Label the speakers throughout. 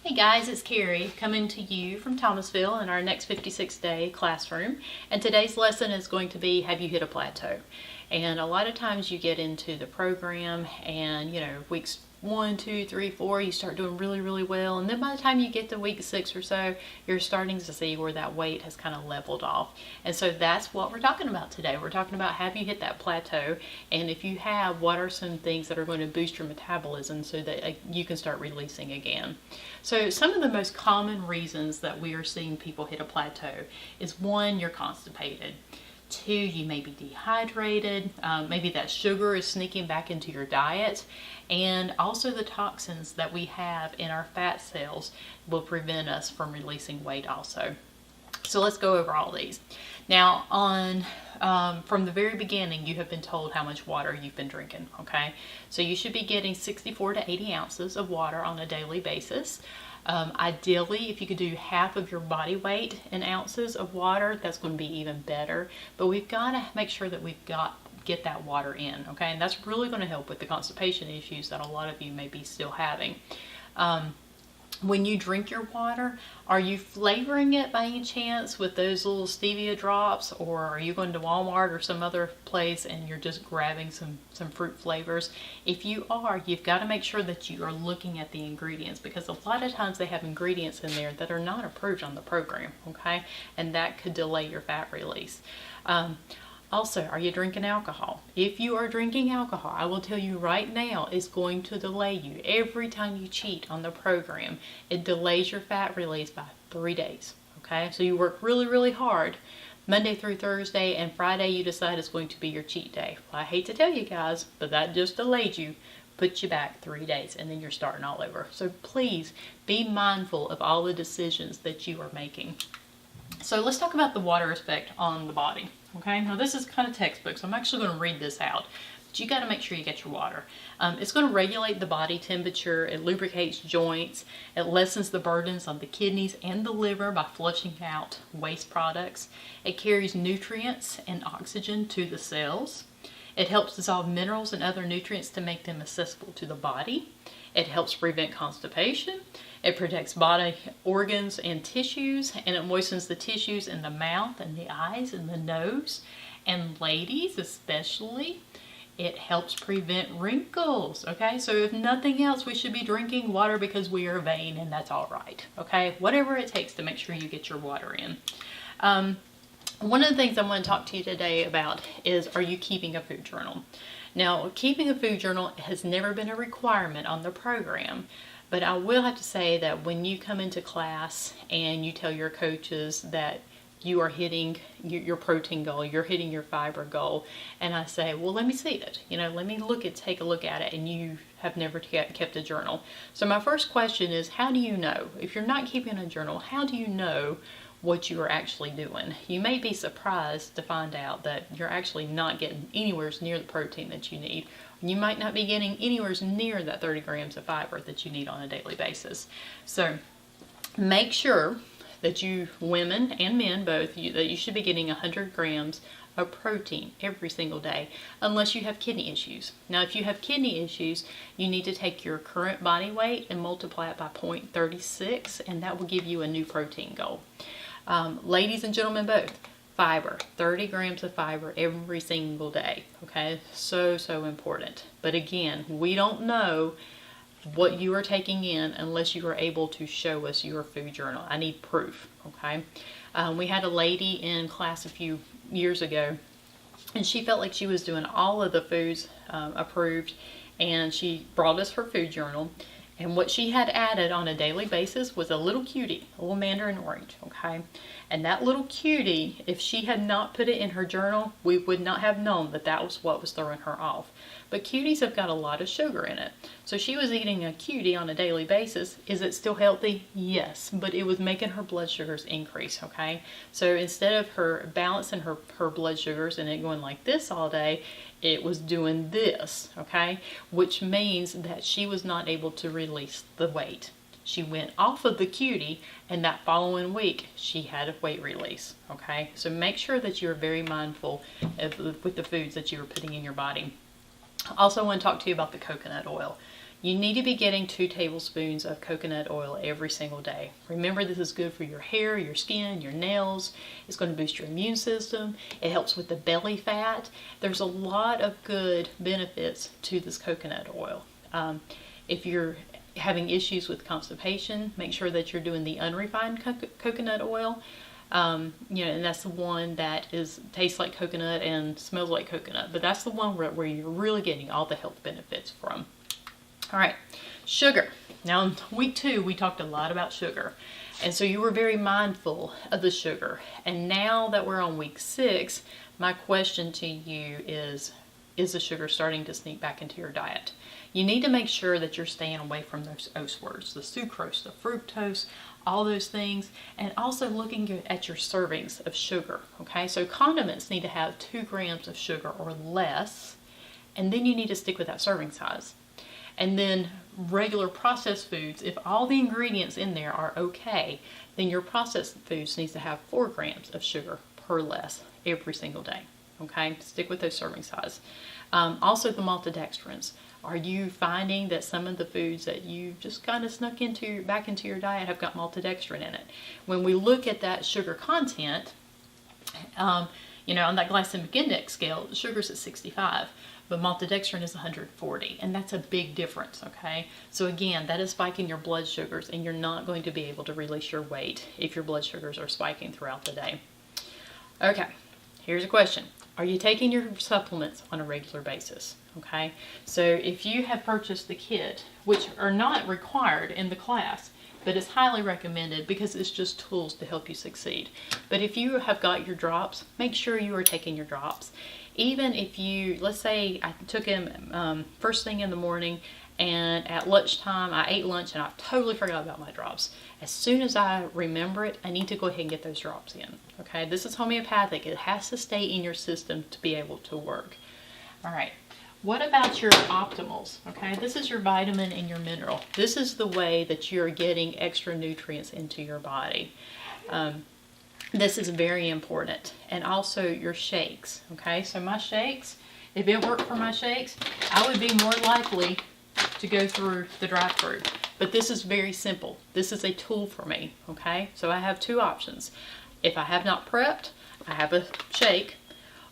Speaker 1: Hey guys, it's Carrie coming to you from Thomasville in our next 56-day classroom. And today's lesson is going to be, have you hit a plateau? And a lot of times you get into the program and, weeks 1, 2, 3, 4, you start doing really, really well. And then by the time you get to week 6 or so, you're starting to see where that weight has kind of leveled off. And so that's what we're talking about today. We're talking about, have you hit that plateau? And if you have, what are some things that are going to boost your metabolism so that you can start releasing again? So some of the most common reasons that we are seeing people hit a plateau is, 1, you're constipated. 2, you may be dehydrated. Maybe that sugar is sneaking back into your diet. And also the toxins that we have in our fat cells will prevent us from releasing weight also. So let's go over all these. Now, from the very beginning, you have been told how much water you've been drinking, okay? So you should be getting 64 to 80 ounces of water on a daily basis. Ideally, if you could do half of your body weight in ounces of water, that's going to be even better. But we've got to make sure that get that water in, okay? And that's really going to help with the constipation issues that a lot of you may be still having. When you drink your water, are you flavoring it by any chance with those little stevia drops, or are you going to Walmart or some other place and you're just grabbing some fruit flavors? If you are, you've got to make sure that you are looking at the ingredients, because a lot of times they have ingredients in there that are not approved on the program, okay? And that could delay your fat release. Also, are you drinking alcohol? If you are drinking alcohol, I will tell you right now, it's going to delay you. Every time you cheat on the program, it delays your fat release by 3 days. Okay, so you work really, really hard Monday through Thursday, and Friday you decide it's going to be your cheat day. Well, I hate to tell you guys, but that just delayed you. Put you back 3 days, and then you're starting all over. So please be mindful of all the decisions that you are making. So let's talk about the water effect on the body. Okay, now this is kind of textbook, so I'm actually going to read this out. But you got to make sure you get your water. It's going to regulate the body temperature. It lubricates joints. It lessens the burdens on the kidneys and the liver by flushing out waste products. It carries nutrients and oxygen to the cells. It helps dissolve minerals and other nutrients to make them accessible to the body. It helps prevent constipation. It protects body organs and tissues, and it moistens the tissues in the mouth and the eyes and the nose. And ladies especially, it helps prevent wrinkles, okay? So if nothing else, we should be drinking water because we are vain, and that's all right, okay? Whatever it takes to make sure you get your water in. One of the things I want to talk to you today about is, are you keeping a food journal? Now, keeping a food journal has never been a requirement on the program, but I will have to say that when you come into class and you tell your coaches that you are hitting your protein goal, you're hitting your fiber goal, and I say, well, let me see it. Let me take a look at it, and you have never kept a journal. So my first question is, how do you know? If you're not keeping a journal, how do you know what you are actually doing? You may be surprised to find out that you're actually not getting anywhere near the protein that you need. You might not be getting anywhere near that 30 grams of fiber that you need on a daily basis. So make sure that you, women and men both, that you should be getting 100 grams of protein every single day, unless you have kidney issues. Now, if you have kidney issues, you need to take your current body weight and multiply it by 0.36, and that will give you a new protein goal. Ladies and gentlemen both, fiber, 30 grams of fiber every single day, okay? So important. But again, we don't know what you are taking in unless you are able to show us your food journal. I need proof, okay? We had a lady in class a few years ago, and she felt like she was doing all of the foods approved, and she brought us her food journal. And what she had added on a daily basis was a little cutie, a little mandarin orange, okay? And that little cutie, if she had not put it in her journal, we would not have known that that was what was throwing her off. But cuties have got a lot of sugar in it. So she was eating a cutie on a daily basis. Is it still healthy? Yes, but it was making her blood sugars increase, okay? So instead of her balancing her blood sugars and it going like this all day, it was doing this, okay? Which means that she was not able to release the weight. She went off of the cutie, and that following week she had a weight release, okay? So make sure that you're very mindful with the foods that you are putting in your body. I also want to talk to you about the coconut oil. You need to be getting 2 tablespoons of coconut oil every single day. Remember, this is good for your hair, your skin, your nails. It's going to boost your immune system. It helps with the belly fat. There's a lot of good benefits to this coconut oil. If you're having issues with constipation, make sure that you're doing the unrefined coconut oil. And that's the one that tastes like coconut and smells like coconut. But that's the one where you're really getting all the health benefits from. All right, sugar. Now in week 2, we talked a lot about sugar. And so you were very mindful of the sugar. And now that we're on week 6, my question to you is the sugar starting to sneak back into your diet? You need to make sure that you're staying away from those O words, the sucrose, the fructose, all those things, and also looking at your servings of sugar, okay? So condiments need to have 2 grams of sugar or less, and then you need to stick with that serving size. And then regular processed foods, if all the ingredients in there are okay, then your processed foods needs to have 4 grams of sugar per less every single day, okay? Stick with those serving size. Also the maltodextrins. Are you finding that some of the foods that you just kind of snuck back into your diet have got maltodextrin in it? When we look at that sugar content, on that glycemic index scale, sugar's at 65, but maltodextrin is 140, and that's a big difference, okay? So again, that is spiking your blood sugars, and you're not going to be able to release your weight if your blood sugars are spiking throughout the day. Okay, here's a question. Are you taking your supplements on a regular basis? Okay, so if you have purchased the kit, which are not required in the class, but it's highly recommended because it's just tools to help you succeed. But if you have got your drops, make sure you are taking your drops. Even if you, let's say I took them first thing in the morning, and at lunchtime I ate lunch and I totally forgot about my drops. As soon as I remember it, I need to go ahead and get those drops in. Okay, this is homeopathic. It has to stay in your system to be able to work. All right. What about your optimals? Okay, this is your vitamin and your mineral. This is the way that you're getting extra nutrients into your body. This is very important. And also your shakes. Okay, so my shakes, if it worked for my shakes, I would be more likely to go through the drive-thru. But this is very simple. This is a tool for me. Okay, so I have 2 options. If I have not prepped, I have a shake,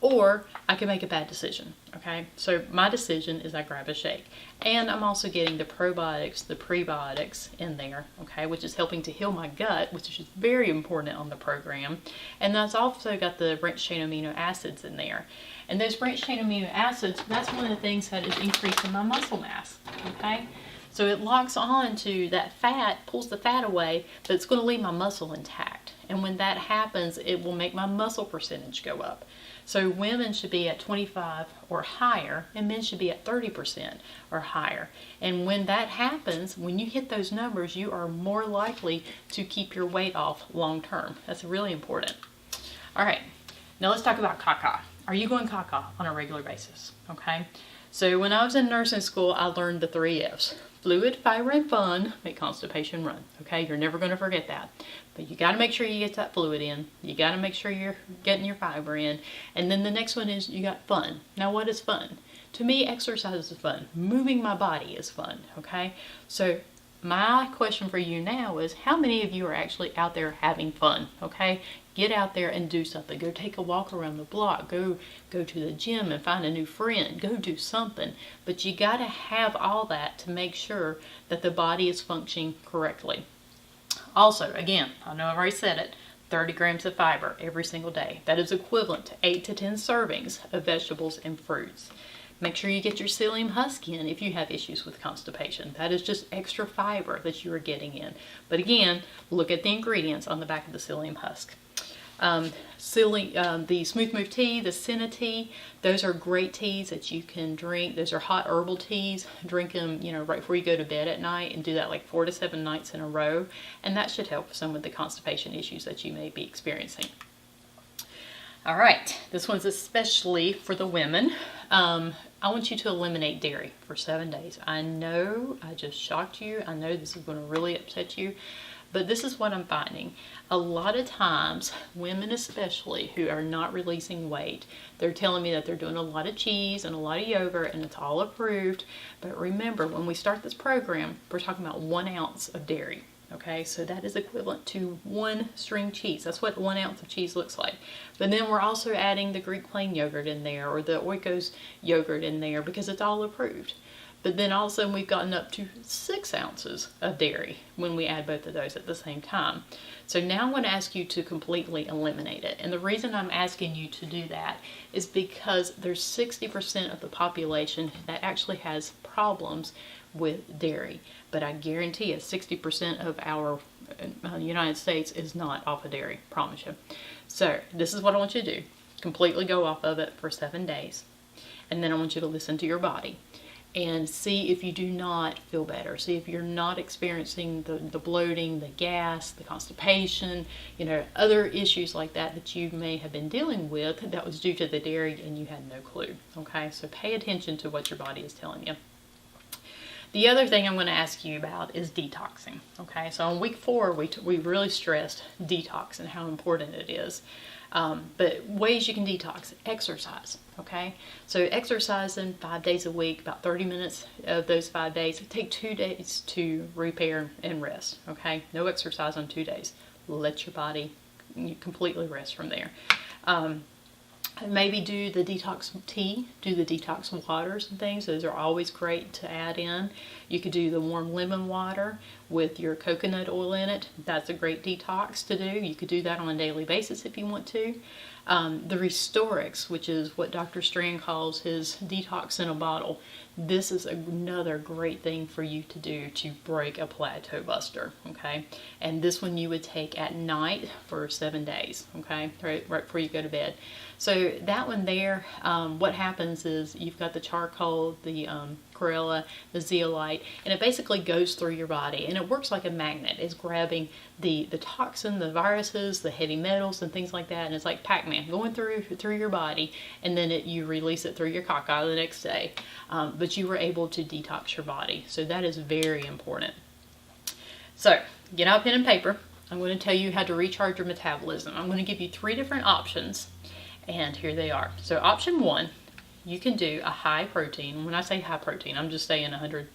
Speaker 1: or I can make a bad decision, okay? So my decision is I grab a shake. And I'm also getting the probiotics, the prebiotics in there, okay, which is helping to heal my gut, which is very important on the program. And that's also got the branched chain amino acids in there. And those branched chain amino acids, that's one of the things that is increasing my muscle mass, okay? So it locks on to that fat, pulls the fat away, but it's going to leave my muscle intact. And when that happens, it will make my muscle percentage go up. So women should be at 25 or higher, and men should be at 30% or higher. And when that happens, when you hit those numbers, you are more likely to keep your weight off long term. That's really important. All right, now let's talk about caca. Are you going caca on a regular basis? Okay, so when I was in nursing school, I learned the 3 F's. Fluid, fiber, and fun make constipation run. Okay, you're never going to forget that. But you got to make sure you get that fluid in. You got to make sure you're getting your fiber in. And then the next one is you got fun. Now what is fun? To me, exercise is fun. Moving my body is fun. Okay, so my question for you now is, how many of you are actually out there having fun? Okay, get out there and do something. Go take a walk around the block. Go to the gym and find a new friend. Go do something. But you got to have all that to make sure that the body is functioning correctly. Also, again, I know I've already said it, 30 grams of fiber every single day. That is equivalent to 8 to 10 servings of vegetables and fruits. Make sure you get your psyllium husk in if you have issues with constipation. That is just extra fiber that you are getting in. But again, look at the ingredients on the back of the psyllium husk. The Smooth Move tea, the Senna tea, those are great teas that you can drink. Those are hot herbal teas. Drink them, right before you go to bed at night, and do that like 4 to 7 nights in a row. And that should help some of the constipation issues that you may be experiencing. All right, this one's especially for the women. I want you to eliminate dairy for 7 days. I know I just shocked you. I know this is going to really upset you. But this is what I'm finding. A lot of times, women especially who are not releasing weight, they're telling me that they're doing a lot of cheese and a lot of yogurt and it's all approved. But remember, when we start this program, we're talking about 1 ounce of dairy. Okay, so that is equivalent to 1 string cheese. That's what 1 ounce of cheese looks like. But then we're also adding the Greek plain yogurt in there, or the Oikos yogurt in there, because it's all approved. But then all of a sudden we've gotten up to 6 ounces of dairy when we add both of those at the same time. So now I want to ask you to completely eliminate it. And the reason I'm asking you to do that is because there's 60% of the population that actually has problems with dairy. But I guarantee you 60% of our United States is not off of dairy, promise you. So this is what I want you to do. Completely go off of it for 7 days. And then I want you to listen to your body and see if you do not feel better. See if you're not experiencing the bloating, the gas, the constipation, other issues like that that you may have been dealing with that was due to the dairy and you had no clue. Okay, so pay attention to what your body is telling you. The other thing I'm going to ask you about is detoxing. Okay, so on week 4, we really stressed detox and how important it is. But ways you can detox: exercise. Okay, so exercising 5 days a week, about 30 minutes of those 5 days. Take 2 days to repair and rest. Okay, no exercise on 2 days. Let your body completely rest from there. Maybe do the detox tea, do the detox waters and things. Those are always great to add in. You could do the warm lemon water with your coconut oil in it. That's a great detox to do. You could do that on a daily basis if you want to. The Restorix, which is what Dr. Strand calls his detox in a bottle. This is another great thing for you to do to break a plateau buster, okay? And this one you would take at night for 7 days, okay? Right before you go to bed. So that one there, what happens is you've got the charcoal, the chlorella, the zeolite, and it basically goes through your body and it works like a magnet. It's grabbing the toxin, the viruses, the heavy metals and things like that, and it's like Pac-Man going through your body, and then you release it through your caca the next day. But you were able to detox your body, so that is very important. So get out pen and paper. I'm going to tell you how to recharge your metabolism. I'm going to give you 3 different options, and here they are. So option 1, you can do a high protein. When I say high protein, I'm just saying 100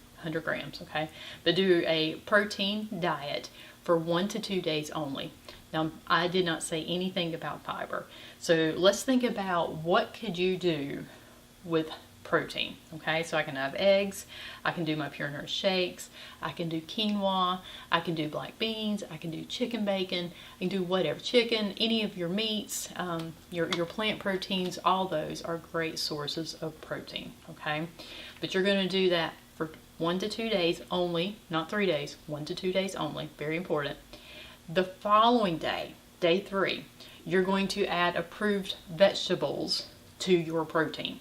Speaker 1: grams, okay? But do a protein diet for 1 to 2 days only. Now, I did not say anything about fiber. So let's think about what could you do with protein, okay? So I can have eggs, I can do my pure nourish shakes, I can do quinoa, I can do black beans, I can do chicken bacon, I can do whatever, chicken, any of your meats, your plant proteins, all those are great sources of protein, okay? But you're going to do that for 1 to 2 days only, not 3 days, 1 to 2 days only, very important. The following day, day 3, you're going to add approved vegetables to your protein.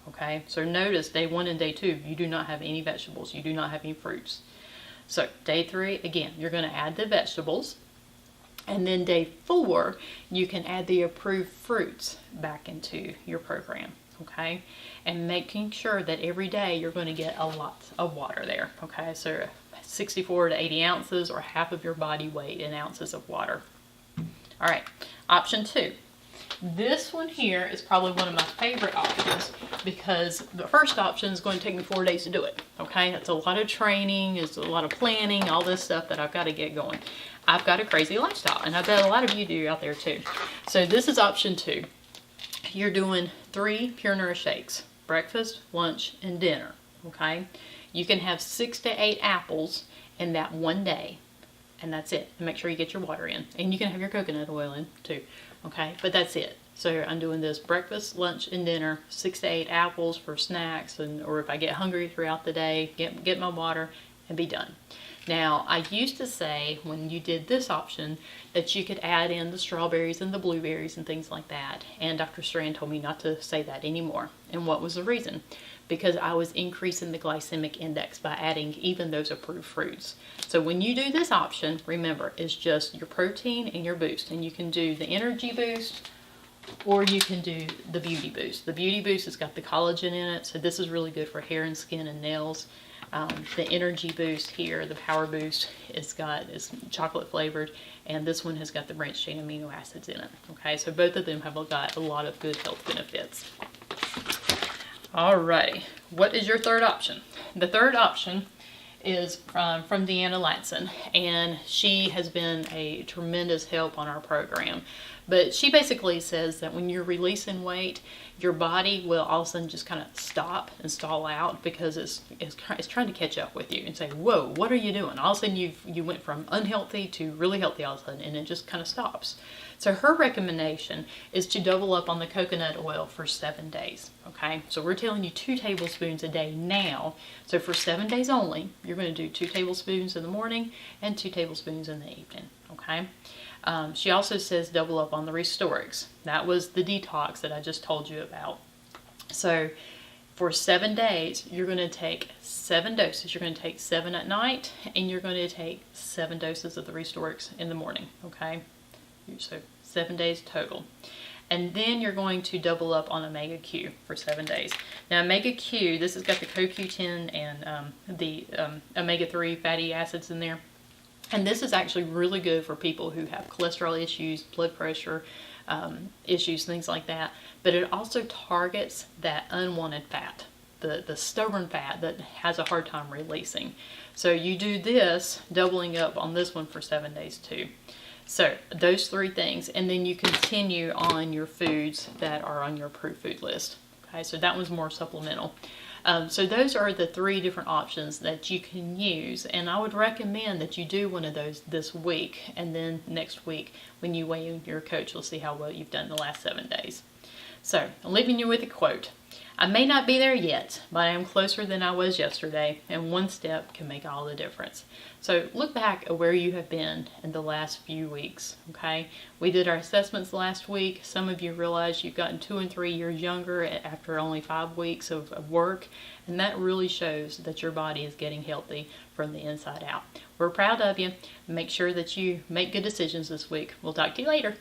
Speaker 1: Okay, so notice day 1 and day 2, you do not have any vegetables. You do not have any fruits. So day 3, again, you're going to add the vegetables. And then day 4, you can add the approved fruits back into your program. Okay, and making sure that every day you're going to get a lot of water there. Okay, so 64 to 80 ounces or half of your body weight in ounces of water. All right, option 2. This one here is probably one of my favorite options because the first option is going to take me 4 days to do it. Okay, it's a lot of training, it's a lot of planning, all this stuff that I've got to get going. I've got a crazy lifestyle, and I bet a lot of you do out there too. So this is option 2. You're doing 3 pure nourish shakes, breakfast, lunch, and dinner. Okay, you can have 6 to 8 apples in that one day, and that's it. And make sure you get your water in, and you can have your coconut oil in too. Okay, but that's it. So I'm doing this breakfast, lunch, and dinner, 6 to 8 apples for snacks, or if I get hungry throughout the day, get my water and be done. Now, I used to say when you did this option that you could add in the strawberries and the blueberries and things like that. And Dr. Strand told me not to say that anymore. And what was the reason? Because I was increasing the glycemic index by adding even those approved fruits. So when you do this option, remember, it's just your protein and your boost. And you can do the energy boost or you can do the beauty boost. The beauty boost has got the collagen in it, so this is really good for hair and skin and nails. The energy boost here, the power boost, is chocolate flavored, and this one has got the branched chain amino acids in it. Okay, so both of them have got a lot of good health benefits. Alrighty, what is your third option? The third option is from Deanna Latson, and she has been a tremendous help on our program. But she basically says that when you're releasing weight, your body will all of a sudden just kind of stop and stall out because it's trying to catch up with you and say, whoa, what are you doing? All of a sudden you went from unhealthy to really healthy all of a sudden, and it just kind of stops. So her recommendation is to double up on the coconut oil for 7 days. Okay, so we're telling you 2 tablespoons a day now. So for 7 days only, you're going to do 2 tablespoons in the morning and 2 tablespoons in the evening. Okay. She also says double up on the Restorix. That was the detox that I just told you about. So for 7 days, you're going to take 7 doses. You're going to take 7 at night, and you're going to take 7 doses of the Restorix in the morning. Okay, so 7 days total. And then you're going to double up on Omega Q for 7 days. Now Omega Q, this has got the CoQ10 and the omega-3 fatty acids in there. And this is actually really good for people who have cholesterol issues, blood pressure issues, things like that. But it also targets that unwanted fat, the stubborn fat that has a hard time releasing. So you do this, doubling up on this one for 7 days too. So those 3 things, and then you continue on your foods that are on your approved food list. Okay, so that one's more supplemental. So those are the 3 different options that you can use, and I would recommend that you do one of those this week, and then next week when you weigh in your coach, you'll see how well you've done the last 7 days. So I'm leaving you with a quote. I may not be there yet, but I am closer than I was yesterday, and one step can make all the difference. So look back at where you have been in the last few weeks, okay? We did our assessments last week. Some of you realized you've gotten 2 and 3 years younger after only 5 weeks of work, and that really shows that your body is getting healthy from the inside out. We're proud of you. Make sure that you make good decisions this week. We'll talk to you later.